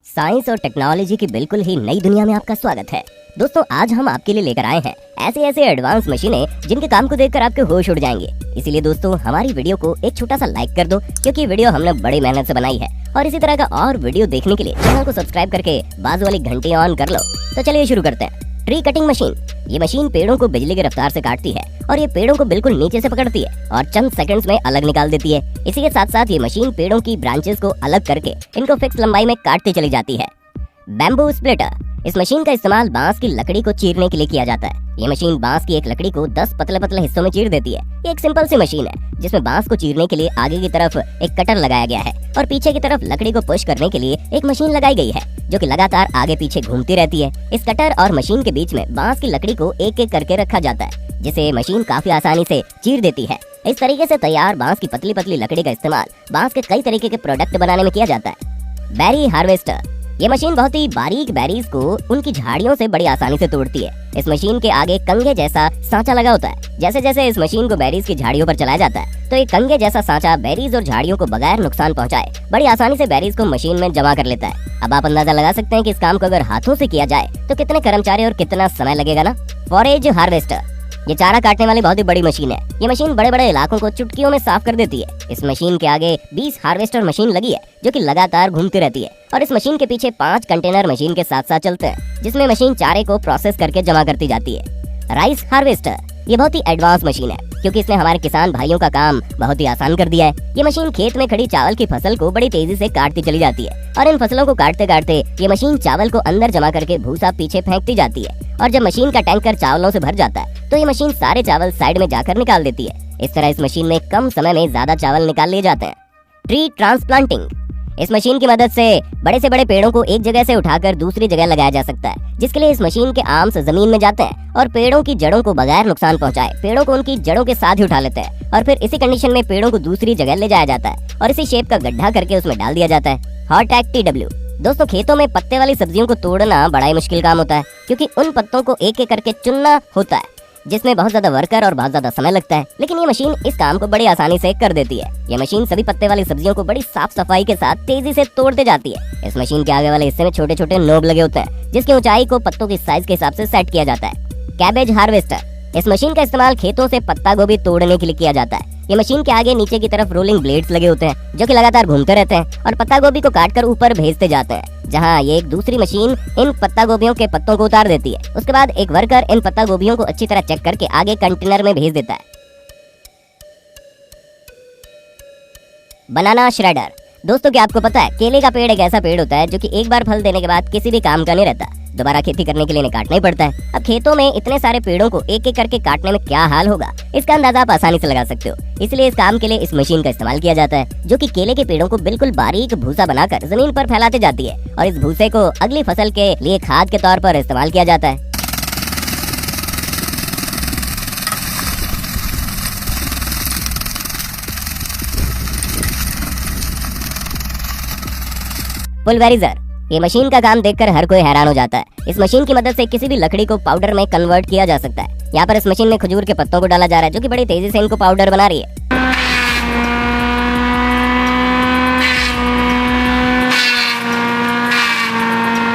Science और technology की बिल्कुल ही नई दुनिया में आपका स्वागत है। दोस्तों, आज हम आपके लिए लेकर आए हैं ऐसे एडवांस मशीनें जिनके काम को देखकर आपके होश उड़ जाएंगे। इसीलिए दोस्तों, हमारी वीडियो को एक छोटा सा लाइक कर दो, क्योंकि वीडियो हमने बड़ी मेहनत से बनाई है। और इसी तरह का और वीडियो देखने के लिए चैनल को सब्सक्राइब करके बाजू वाली घंटी ऑन कर लो। तो चलिए शुरू करते हैं। Tree cutting machine. ये मशीन पेड़ों को बिजली की रफ्तार से काटती है और ये पेड़ों को बिल्कुल नीचे से पकड़ती है और चंद सेकंड्स में अलग निकाल देती है। इसी के साथ साथ ये मशीन पेड़ों की ब्रांचेस को अलग करके इनको फिक्स लंबाई में काटती चली जाती है। Bamboo splitter. इस मशीन का इस्तेमाल बांस की लकड़ी को चीरने के लिए किया जाता है। ये मशीन बांस की एक लकड़ी को 10 पतले पतले हिस्सों में चीर देती है। ये एक सिंपल सी मशीन है जिसमें बांस को चीरने के लिए आगे की तरफ एक कटर लगाया गया है और पीछे की तरफ लकड़ी को पुश करने के लिए एक मशीन लगाई गई है जो कि लगातार आगे पीछे घूमती रहती है। इस कटर और मशीन के बीच में बांस की लकड़ी को एक एक करके रखा जाता है, जिसे मशीन काफी आसानी से चीर देती है। इस तरीके से तैयार बांस की पतली पतली लकड़ी का इस्तेमाल बांस के कई तरीके के प्रोडक्ट बनाने में किया जाता है। Berry harvester. ये मशीन बहुत ही बारीक बेरीज को उनकी झाड़ियों से बड़ी आसानी से तोड़ती है। इस मशीन के आगे कंघे जैसा सांचा लगा होता है। जैसे जैसे इस मशीन को बेरीज की झाड़ियों पर चलाया जाता है तो ये कंघे जैसा सांचा बेरीज और झाड़ियों को बगैर नुकसान पहुंचाए बड़ी आसानी से बेरीज को मशीन में जमा कर लेता है। अब आप अंदाजा लगा सकते हैं कि इस काम को अगर हाथों से किया जाए तो कितने कर्मचारी और कितना समय लगेगा ना। Forage harvester. ये चारा काटने वाली बहुत ही बड़ी मशीन है। ये मशीन बड़े बड़े इलाकों को चुटकियों में साफ कर देती है। इस मशीन के आगे 20 हार्वेस्टर मशीन लगी है जो कि लगातार घूमती रहती है और इस मशीन के पीछे 5 कंटेनर मशीन के साथ साथ चलते हैं, जिसमें मशीन चारे को प्रोसेस करके जमा करती जाती है। Rice harvester. ये बहुत ही एडवांस मशीन है क्योंकि इसने हमारे किसान भाइयों का काम बहुत ही आसान कर दिया है। ये मशीन खेत में खड़ी चावल की फसल को बड़ी तेजी से काटती चली जाती है और इन फसलों को काटते काटते ये मशीन चावल को अंदर जमा करके भूसा पीछे फेंकती जाती है और जब मशीन का टैंकर चावलों से भर जाता है तो ये मशीन सारे चावल साइड में जाकर निकाल देती है। इस तरह इस मशीन में कम समय में ज्यादा चावल निकाल लिए जाते हैं। Tree transplanting. इस मशीन की मदद से बड़े पेड़ों को एक जगह से उठाकर दूसरी जगह लगाया जा सकता है, जिसके लिए इस मशीन के आर्म्स जमीन में जाते हैं और पेड़ों की जड़ों को बगैर नुकसान पहुंचाए पेड़ों को उनकी जड़ों के साथ ही उठा लेते हैं और फिर इसी कंडीशन में पेड़ों को दूसरी जगह ले जाया जाता है और इसी शेप का गड्ढा करके उसमें डाल दिया जाता है। हॉट एक्टीडब्ल्यू। दोस्तों, खेतों में पत्ते वाली सब्जियों को तोड़ना बड़ा ही मुश्किल काम होता है क्योंकि उन पत्तों को एक एक करके चुनना होता है, जिसमें बहुत ज्यादा वर्कर और बहुत ज्यादा समय लगता है। लेकिन ये मशीन इस काम को बड़ी आसानी से कर देती है। ये मशीन सभी पत्ते वाली सब्जियों को बड़ी साफ सफाई के साथ तेजी से तोड़ते जाती है। इस मशीन के आगे वाले हिस्से में छोटे छोटे नोब लगे होते हैं, जिसकी ऊंचाई को पत्तों की साइज के हिसाब से सेट किया जाता है। Cabbage harvester. इस मशीन का इस्तेमाल खेतों से पत्ता गोभी तोड़ने के लिए किया जाता है। ये मशीन के आगे नीचे की तरफ रोलिंग ब्लेड्स लगे होते हैं जो कि लगातार घूमते रहते हैं और पत्ता गोभी को काटकर ऊपर भेजते जाते हैं, जहां ये एक दूसरी मशीन इन पत्ता गोभियों के पत्तों को उतार देती है। उसके बाद एक वर्कर इन पत्ता गोभियों को अच्छी तरह चेक करके आगे कंटेनर में भेज देता है। बनाना श्रेडर। दोस्तों, क्या आपको पता है केले का पेड़ एक ऐसा पेड़ होता है जो कि एक बार फल देने के बाद किसी भी काम का नहीं रहता, दोबारा खेती करने के लिए इन्हें काटना ही पड़ता है। अब खेतों में इतने सारे पेड़ों को एक एक करके काटने में क्या हाल होगा, इसका अंदाजा आप आसानी से लगा सकते हो। इसलिए इस काम के लिए इस मशीन का इस्तेमाल किया जाता है जो कि केले के पेड़ों को बिल्कुल बारीक भूसा बनाकर जमीन पर फैलाते जाती है और इस भूसे को अगली फसल के लिए खाद के तौर पर इस्तेमाल किया जाता है। पुलवेराइजर। ये मशीन का काम देखकर हर कोई हैरान हो जाता है। इस मशीन की मदद से किसी भी लकड़ी को पाउडर में कन्वर्ट किया जा सकता है। यहाँ पर इस मशीन में खजूर के पत्तों को डाला जा रहा है जो कि बड़ी तेजी से इनको पाउडर बना रही है।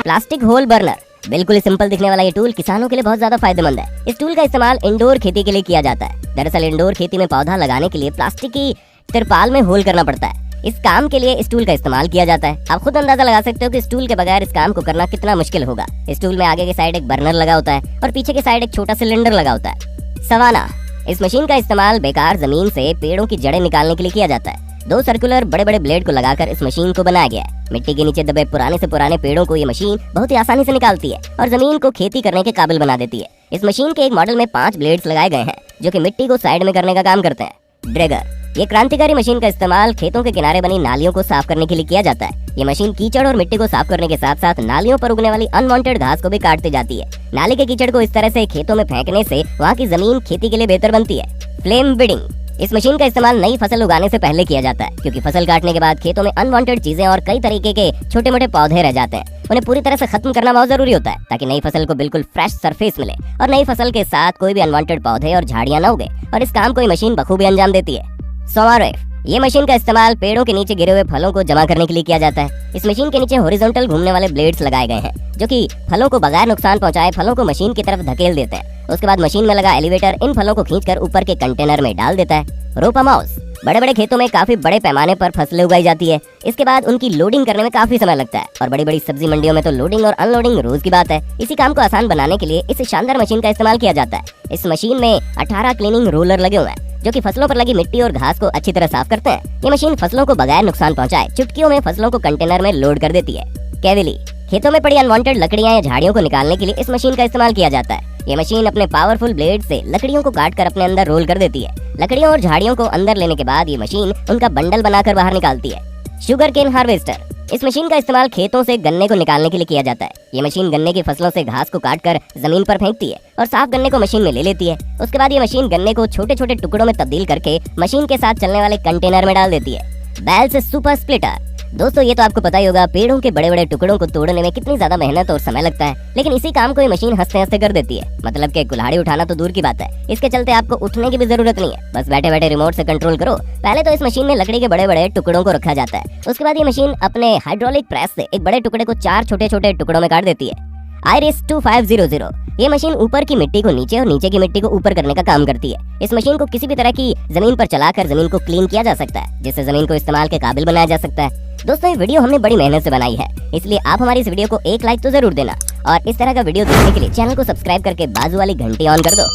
Plastic hole burner. बिल्कुल सिंपल दिखने वाला ये टूल किसानों के लिए बहुत ज्यादा फायदेमंद है। इस टूल का इस्तेमाल इंडोर खेती के लिए किया जाता है। दरअसल इंडोर खेती में पौधा लगाने के लिए प्लास्टिक की तिरपाल में होल करना पड़ता है। इस काम के लिए इस टूल का इस्तेमाल किया जाता है। आप खुद अंदाजा लगा सकते हो कि इस टूल के बगैर इस काम को करना कितना मुश्किल होगा। इस टूल में आगे की साइड एक बर्नर लगा होता है और पीछे की साइड एक छोटा सिलेंडर लगा होता है। सवाना। इस मशीन का इस्तेमाल बेकार जमीन से पेड़ों की जड़ें निकालने के लिए किया जाता है। 2 सर्कुलर बड़े ब्लेड को लगाकर इस मशीन को बनाया गया है। मिट्टी के नीचे दबे पुराने से पुराने पेड़ों को ये मशीन बहुत ही आसानी से निकालती है और जमीन को खेती करने के काबिल बना देती है। इस मशीन के एक मॉडल में 5 ब्लेड्स लगाए गए हैं जो कि मिट्टी को साइड में करने का काम करते हैं। ड्रैगर। ये क्रांतिकारी मशीन का इस्तेमाल खेतों के किनारे बनी नालियों को साफ करने के लिए किया जाता है। ये मशीन कीचड़ और मिट्टी को साफ करने के साथ साथ नालियों पर उगने वाली अनवांटेड घास को भी काटती जाती है। नाली के कीचड़ को इस तरह से खेतों में फेंकने से वहाँ की जमीन खेती के लिए बेहतर बनती है। Flame beading. इस मशीन का इस्तेमाल नई फसल उगाने से पहले किया जाता है क्योंकि फसल काटने के बाद खेतों में अनवांटेड चीजें और कई तरीके के छोटे मोटे पौधे रह जाते हैं। उन्हें पूरी तरह से खत्म करना बहुत जरूरी होता है ताकि नई फसल को बिल्कुल फ्रेश सरफेस मिले और नई फसल के साथ कोई भी अनवांटेड पौधे और झाड़ियां न उगे और इस काम को ये मशीन बखूबी अंजाम देती है। सोमारेफ। ये मशीन का इस्तेमाल पेड़ों के नीचे गिरे हुए फलों को जमा करने के लिए किया जाता है। इस मशीन के नीचे हॉरिजॉन्टल घूमने वाले ब्लेड्स लगाए गए हैं जो कि फलों को बगैर नुकसान पहुंचाए फलों को मशीन की तरफ धकेल देते हैं। उसके बाद मशीन में लगा एलिवेटर इन फलों को खींचकर ऊपर के कंटेनर में डाल देता है। रोपा माउस बड़े बड़े खेतों में काफी बड़े पैमाने पर फसलें उगाई जाती है। इसके बाद उनकी लोडिंग करने में काफी समय लगता है और बड़ी बड़ी सब्जी मंडियों में तो लोडिंग और अनलोडिंग रोज की बात है। इसी काम को आसान बनाने के लिए इस शानदार मशीन का इस्तेमाल किया जाता है। इस मशीन में 18 क्लीनिंग रोलर लगे हुए हैं जो कि फसलों पर लगी मिट्टी और घास को अच्छी तरह साफ करते हैं। ये मशीन फसलों को बगैर नुकसान पहुंचाए चुटकियों में फसलों को कंटेनर में लोड कर देती है। कैविली खेतों में पड़ी अनवांटेड लकड़ियां या झाड़ियों को निकालने के लिए इस मशीन का इस्तेमाल किया जाता है। ये मशीन अपने पावरफुल ब्लेड से लकड़ियों को काट कर अपने अंदर रोल कर देती है। लकड़ियों और झाड़ियों को अंदर लेने के बाद ये मशीन उनका बंडल बनाकर बाहर निकालती है। शुगर केन हार्वेस्टर इस मशीन का इस्तेमाल खेतों से गन्ने को निकालने के लिए किया जाता है। ये मशीन गन्ने की फसलों से घास को काटकर जमीन पर फेंकती है और साफ गन्ने को मशीन में ले लेती है। उसके बाद ये मशीन गन्ने को छोटे छोटे टुकड़ों में तब्दील करके मशीन के साथ चलने वाले कंटेनर में डाल देती है। बैल्स सुपर स्प्लिटर दोस्तों ये तो आपको पता ही होगा पेड़ों के बड़े बड़े टुकड़ों को तोड़ने में कितनी ज्यादा मेहनत और समय लगता है, लेकिन इसी काम को ये मशीन हंसते हंसते कर देती है। मतलब कि कुल्हाड़ी उठाना तो दूर की बात है, इसके चलते आपको उठने की भी जरूरत नहीं है, बस बैठे बैठे रिमोट से कंट्रोल करो। पहले तो इस मशीन में लकड़ी के बड़े बड़े टुकड़ों को रखा जाता है। उसके बाद ये मशीन अपने हाइड्रोलिक प्रेस से एक बड़े टुकड़े को 4 छोटे छोटे टुकड़ों में काट देती है। आयरिस 2500 ये मशीन ऊपर की मिट्टी को नीचे और नीचे की मिट्टी को ऊपर करने का काम करती है। इस मशीन को किसी भी तरह की जमीन पर चलाकर जमीन को क्लीन किया जा सकता है, जिससे जमीन को इस्तेमाल के काबिल बनाया जा सकता है। दोस्तों ये वीडियो हमने बड़ी मेहनत से बनाई है, इसलिए आप हमारी इस वीडियो को एक लाइक तो जरूर देना और इस तरह का वीडियो देखने के लिए चैनल को सब्सक्राइब करके बाजू वाली घंटी ऑन कर दो।